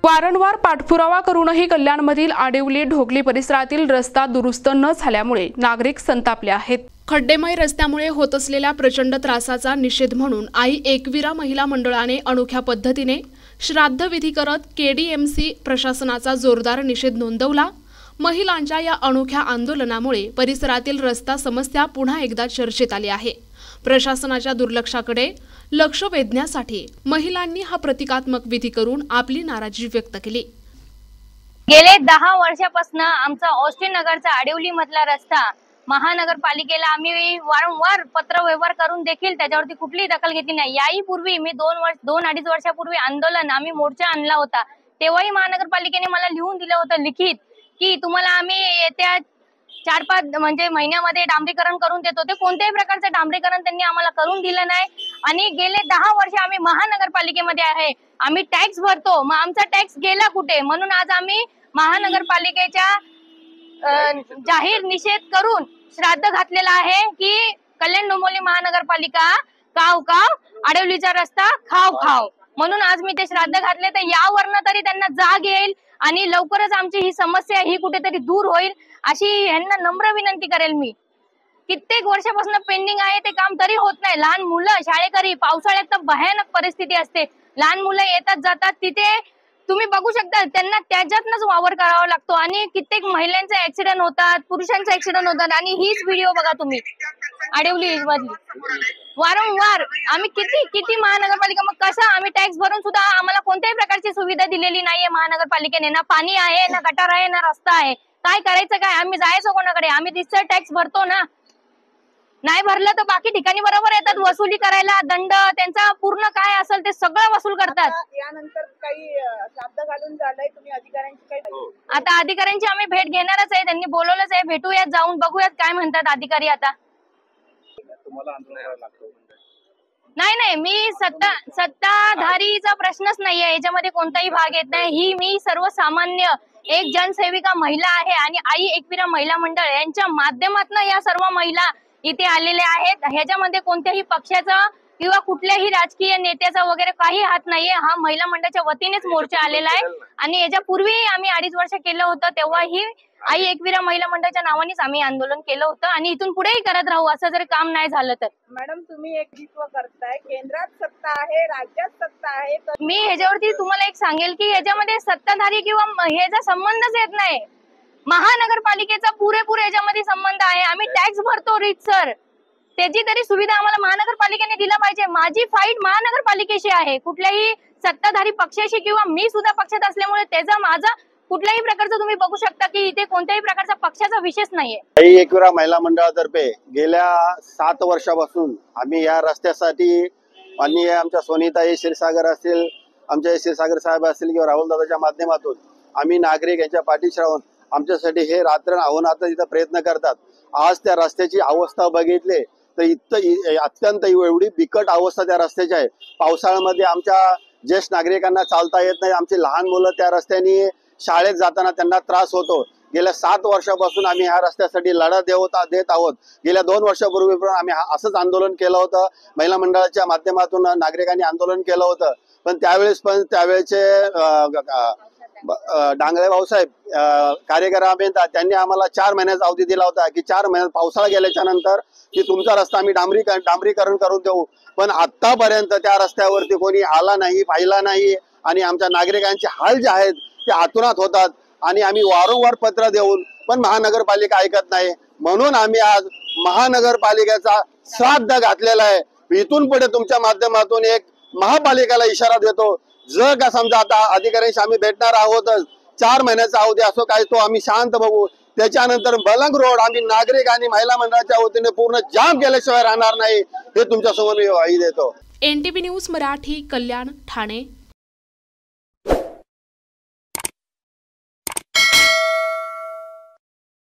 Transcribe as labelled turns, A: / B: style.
A: वारंवार पाठपुरावा करूनही कल्याणमधील आडिवली ढोकली परिसरातील रस्ता दुरुस्त न झाल्यामुळे नागरिक संतापले आहेत। खड्डेमय रस्त्यामुळे होत असलेल्या प्रचंड त्रासाचा निषेध म्हणून आई एकविरा महिला मंडळाने अनोख्या पद्धतीने श्राद्ध विधी करत केडीएमसी प्रशासनाचा जोरदार निषेध नोंदवला। महिलांच्या या अनोख्या आंदोलनामुळे परिसरातील रस्ता समस्या पुन्हा एकदा चर्चेत आली आहे। प्रशासनाच्या दुर्लक्षाकडे लक्ष वेधण्यासाठी महिलांनी हा प्रतिकात्मक विधी करून आपली नाराजी व्यक्त केली।
B: गेले 10 वर्षापासून आमचा ऑस्टिन नगरचा आडिवली मधला रस्ता महानगरपालिकेला आम्ही वारंवार पत्रव्यवहार करून देखील त्याच्यावरती कुठलीही दखल घेतली नाही। याही पूर्वी मी 2-2.5 वर्षापूर्वी आंदोलन आम्ही मोर्चा आणला होता, तेव्हाही महानगरपालिकेने मला लिहून दिलं होतं लिखित की तुम्हाला आम्ही येत्या 4-5 म्हणजे महिन्यामध्ये डांबरीकरण करून देतो। ते कोणत्याही प्रकारचं डांबरीकरण त्यांनी आम्हाला करून दिलं नाही आणि गेले 10 वर्ष आम्ही महानगरपालिकेमध्ये आहे, आम्ही टॅक्स भरतो, मग आमचा टॅक्स गेला कुठे? म्हणून आज आम्ही महानगरपालिकेच्या जाहीर निषेध करून श्राद्ध घातलेला आहे की कल्याण डोंबिवली महानगरपालिका काव काव, आडिवलीचा रस्ता खाव खाव। म्हणून आज मी ते श्राद्ध घातले, तर यावरनं तरी त्यांना जाग येईल आणि लवकरच आमची ही समस्या ही कुठेतरी दूर होईल अशी यांना नम्र विनंती करेल मी। कित्येक वर्षापासून पेंडिंग आहे ते काम, तरी होत नाही। लहान मुलं शाळेकरी, पावसाळ्यात तर भयानक परिस्थिती असते, लहान मुलं येतात जातात, तिथे तुम्ही बघू शकता त्यांना त्याच्यातनच वावर करावा लागतो आणि कित्येक महिलांचे ऍक्सिडेंट होतात, पुरुषांचे ऍक्सिडेंट होतात। आणि हीच व्हिडिओ बघा तुम्ही आडिवली मधली, वारंवार आम्ही किती महानगरपालिका, मग कसं आम्ही टॅक्स भरून सुद्धा आम्हाला कोणत्याही प्रकारची सुविधा दिलेली नाहीये महानगरपालिकेने। ना पाणी आहे, ना गटार आहे, ना रस्ता आहे, काय करायचं काय? आम्ही जायचं कोणाकडे? आम्ही तिथं टॅक्स भरतो ना, नाही भरलं तर बाकी ठिकाणी बरोबर येतात वसुली करायला, दंड त्यांचा पूर्ण काय असेल ते सगळं वसूल करतात।
C: यानंतर काही शब्द घालून झालंय तुम्ही अधिकाऱ्यांची काही?
B: आता अधिकाऱ्यांची आम्ही भेट घेणारच आहे, त्यांनी बोलवलंच आहे, भेटूयात, जाऊन बघूयात काय म्हणतात अधिकारी। आता नाही, मी सत्ताधारीचा प्रश्नच नाहीये, याच्यामध्ये कोणताही भाग येत नाही। ही मी सर्वसामान्य एक जनसेविका महिला आहे आणि आई एकविरा महिला मंडळ यांच्या माध्यमातून या सर्व महिला इथे आलेल्या आहेत। ह्याच्यामध्ये कोणत्याही पक्षाचा किंवा कुठल्याही राजकीय नेत्याचा वगैरे काही हात नाहीये, हा महिला मंडळाच्या वतीनेच मोर्चा आलेला आहे। आणि याच्यापूर्वी आम्ही 2.5 वर्ष केलं होतं, तेव्हाही आई एकविरा महिला मंडळाच्या नावानेच आम्ही आंदोलन केलं होतं आणि इथून पुढेही करत राहू, असं जर काम नाही झालं तर।
C: मॅडम, तुम्ही एक नेतृत्व करताय, केंद्रात सत्ता आहे, राज्यात सत्ता आहे,
B: मी ह्याच्यावरती तुम्हाला एक सांगेल की याच्यामध्ये सत्ताधारी किंवा ह्याचा संबंधच येत नाही, महानगरपालिकेचा पुरेपूर याच्यामध्ये संबंध आहे। आम्ही टॅक्स भरतो रीतसर, त्याची तरी सुविधा आम्हाला महानगरपालिकेने दिला पाहिजे। माझी फाईट महानगरपालिकेशी आहे, कुठल्याही सत्ताधारी पक्षाशी किंवा मी सुद्धा पक्षात असल्यामुळे त्याचा माझा कुठल्याही प्रकारचं तुम्ही बघू शकता की इथे कोणत्याही प्रकारचा पक्षाचा विषयच नाहीये।
D: आई एकविरा महिला मंडळातर्फे गेल्या 7 वर्षापासून आम्ही या रस्त्यासाठी आणि आमच्या सोनीताई क्षीरसागर असतील, आमचे क्षीरसागर साहेब असतील किंवा राहुल दादाच्या माध्यमातून आम्ही नागरिक यांच्या पाठीशी राहून आमच्यासाठी हे रात्र अहोरात्र इथं प्रयत्न करतात। आज त्या रस्त्याची अवस्था बघितली तर इथं अत्यंत एवढी बिकट अवस्था त्या रस्त्याची आहे। पावसाळ्यामध्ये आमच्या ज्येष्ठ नागरिकांना चालता येत नाही, आमची लहान मुलं त्या रस्त्याने शाळेत जाताना त्यांना त्रास होतो। गेल्या 7 वर्षापासून आम्ही ह्या रस्त्यासाठी लढा देत आहोत। गेल्या 2 वर्षापूर्वी पण आम्ही असंच आंदोलन केलं होतं, महिला मंडळाच्या माध्यमातून नागरिकांनी आंदोलन केलं होतं, पण त्यावेळेचे डांगळे भाऊसाहेब कार्यकारी अभियंता त्यांनी आम्हाला 4 महिन्याचा अवधी दिला होता की 4 महिन्यात पावसाळा गेल्याच्या नंतर की तुमचा रस्ता आम्ही डांबरीकरण करून देऊ, पण आतापर्यंत त्या रस्त्यावरती कोणी आला नाही, पाहिला नाही आणि आमच्या नागरिकांचे हाल जे आहेत ते आतुरात होतात आणि आम्ही वारंवार पत्र देऊन पण महानगरपालिका ऐकत नाही। म्हणून आम्ही आज महानगरपालिकेचा श्राद्ध घातलेला आहे। इथून पुढे तुमच्या माध्यमातून एक महापालिकेला इशारा देतो, जर का समजा आता अधिकाऱ्यांशी आम्ही भेटणार आहोतच, 4 महिन्याचा अवधी असो काय तो आम्ही शांत बघू, त्याच्यानंतर बलंग रोड आम्ही नागरिक आणि महिला मंडळाच्या वतीने पूर्ण जाम केल्याशिवाय राहणार नाही, हे तुमच्या समोर मी ग्वाही देतो।
A: NTV न्यूज मराठी, कल्याण, ठाणे।